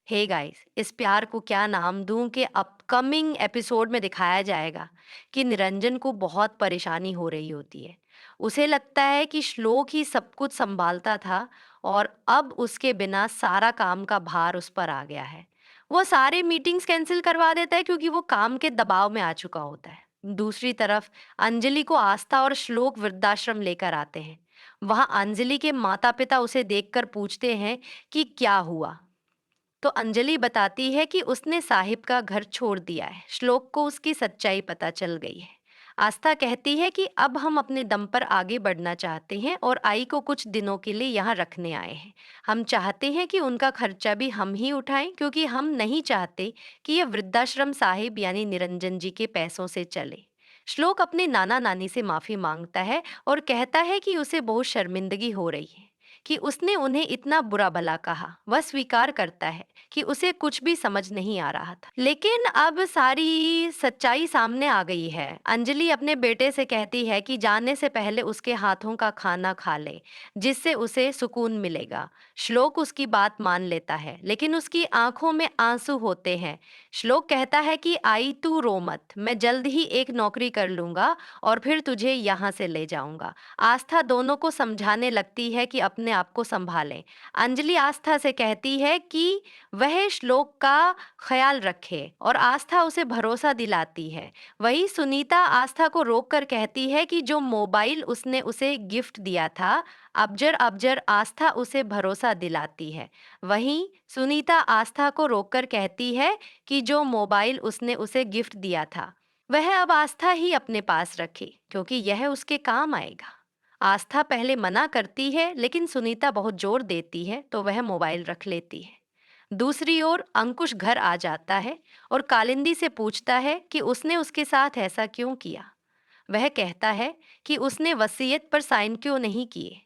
Hey guys, इस प्यार को क्या नाम दूं कि अपकमिंग एपिसोड में दिखाया जाएगा कि निरंजन को बहुत परेशानी हो रही होती है। उसे लगता है कि श्लोक ही सब कुछ संभालता था और अब उसके बिना सारा काम का भार उस पर आ गया है। वो सारे मीटिंग्स कैंसिल करवा देता है क्योंकि वो काम के दबाव में आ चुका होता है। दूसरी तरफ अंजलि को आस्था और श्लोक वृद्धाश्रम लेकर आते हैं। वहां अंजलि के माता पिता उसे देखकर पूछते हैं कि क्या हुआ। तो अंजलि बताती है कि उसने साहिब का घर छोड़ दिया है। श्लोक को उसकी सच्चाई पता चल गई है। आस्था कहती है कि अब हम अपने दम पर आगे बढ़ना चाहते हैं और आई को कुछ दिनों के लिए यहाँ रखने आए हैं। हम चाहते हैं कि उनका खर्चा भी हम ही उठाएं क्योंकि हम नहीं चाहते कि यह वृद्धाश्रम साहिब यानी निरंजन जी के पैसों से चले। श्लोक अपने नाना नानी से माफी मांगता है और कहता है कि उसे बहुत शर्मिंदगी हो रही है कि उसने उन्हें इतना बुरा भला कहा। वह स्वीकार करता है कि उसे कुछ भी समझ नहीं आ रहा था, लेकिन अब सारी सच्चाई सामने आ गई है। अंजलि अपने बेटे से कहती है कि जाने से पहले उसके हाथों का खाना खा ले, जिससे उसे सुकून मिलेगा। श्लोक उसकी बात मान लेता है, लेकिन उसकी आंखों में आंसू होते हैं। श्लोक कहता है कि आई तू रो मत, मैं जल्द ही एक नौकरी कर लूंगा और फिर तुझे यहाँ से ले जाऊंगा। आस्था दोनों को समझाने लगती है कि अपने आप को संभालें। अंजलि आस्था से कहती है कि वह श्लोक का ख्याल रखे और आस्था उसे भरोसा दिलाती है। वही सुनीता आस्था को रोककर कहती है कि जो मोबाइल उसने उसे गिफ्ट दिया था, अबजर अबजर आस्था उसे भरोसा दिलाती है। वहीं सुनीता आस्था को रोककर कहती है कि जो मोबाइल उसने उसे गिफ्ट दिया था, वह अब आस्था ही अपने पास रखे क्योंकि यह उसके काम आएगा। आस्था पहले मना करती है, लेकिन सुनीता बहुत जोर देती है तो वह मोबाइल रख लेती है। दूसरी ओर अंकुश घर आ जाता है और कालिंदी से पूछता है कि उसने उसके साथ ऐसा क्यों किया। वह कहता है कि उसने वसीयत पर साइन क्यों नहीं किए।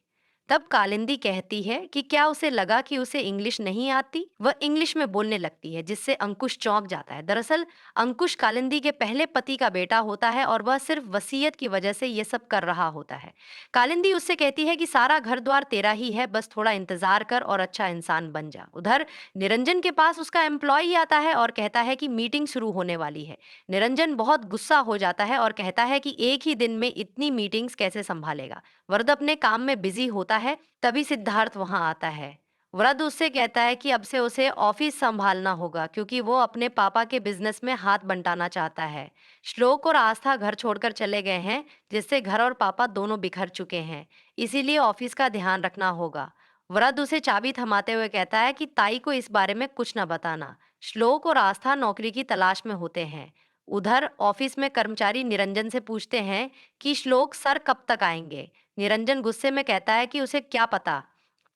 तब कालिंदी कहती है कि क्या उसे लगा कि उसे इंग्लिश नहीं आती। वह इंग्लिश में बोलने लगती है, जिससे अंकुश चौंक जाता है। दरअसल अंकुश कालिंदी के पहले पति का बेटा होता है और वह सिर्फ वसीयत की वजह से ये सब कर रहा होता है। कालिंदी उससे कहती है कि सारा घर द्वार तेरा ही है, बस थोड़ा इंतजार कर और अच्छा इंसान बन जा। उधर निरंजन के पास उसका एम्प्लॉय आता है और कहता है कि मीटिंग शुरू होने वाली है। निरंजन बहुत गुस्सा हो जाता है और कहता है कि एक ही दिन में इतनी मीटिंग्स कैसे संभालेगा। वरद अपने काम में बिजी होता है, तभी सिद्धार्थ वहां आता है। वरद उससे कहता है कि अब से उसे ऑफिस संभालना होगा क्योंकि वो अपने पापा के बिजनेस में हाथ बंटाना चाहता है। श्लोक और आस्था घर छोड़कर चले गए हैं, जिससे घर और पापा दोनों बिखर चुके हैं। इसीलिए ऑफिस का ध्यान रखना होगा। वरद उसे चाबी थमाते हुए कहता है कि ताई को इस बारे में कुछ न बताना। श्लोक और आस्था नौकरी की तलाश में होते हैं। उधर ऑफिस में कर्मचारी निरंजन से पूछते हैं कि श्लोक सर कब तक आएंगे। निरंजन गुस्से में कहता है कि उसे क्या पता,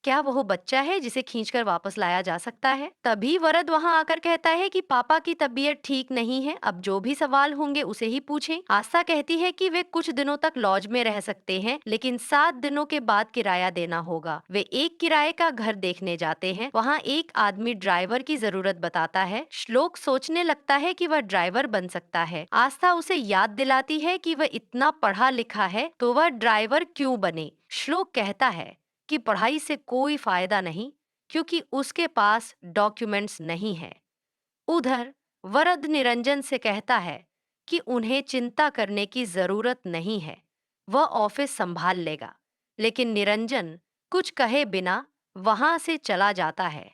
क्या वो बच्चा है जिसे खींचकर वापस लाया जा सकता है। तभी वरद वहां आकर कहता है कि पापा की तबीयत ठीक नहीं है, अब जो भी सवाल होंगे उसे ही पूछें। आस्था कहती है कि वे कुछ दिनों तक लॉज में रह सकते हैं, लेकिन 7 दिनों के बाद किराया देना होगा। वे एक किराए का घर देखने जाते हैं। वहाँ एक आदमी ड्राइवर की जरूरत बताता है। श्लोक सोचने लगता है कि वह ड्राइवर बन सकता है। आस्था उसे याद दिलाती है कि वह इतना पढ़ा लिखा है तो वह ड्राइवर क्यों बने। श्लोक कहता है कि पढ़ाई से कोई फायदा नहीं क्योंकि उसके पास डॉक्यूमेंट्स नहीं है। उधर वरद निरंजन से कहता है कि उन्हें चिंता करने की जरूरत नहीं है, वह ऑफिस संभाल लेगा। लेकिन निरंजन कुछ कहे बिना वहां से चला जाता है।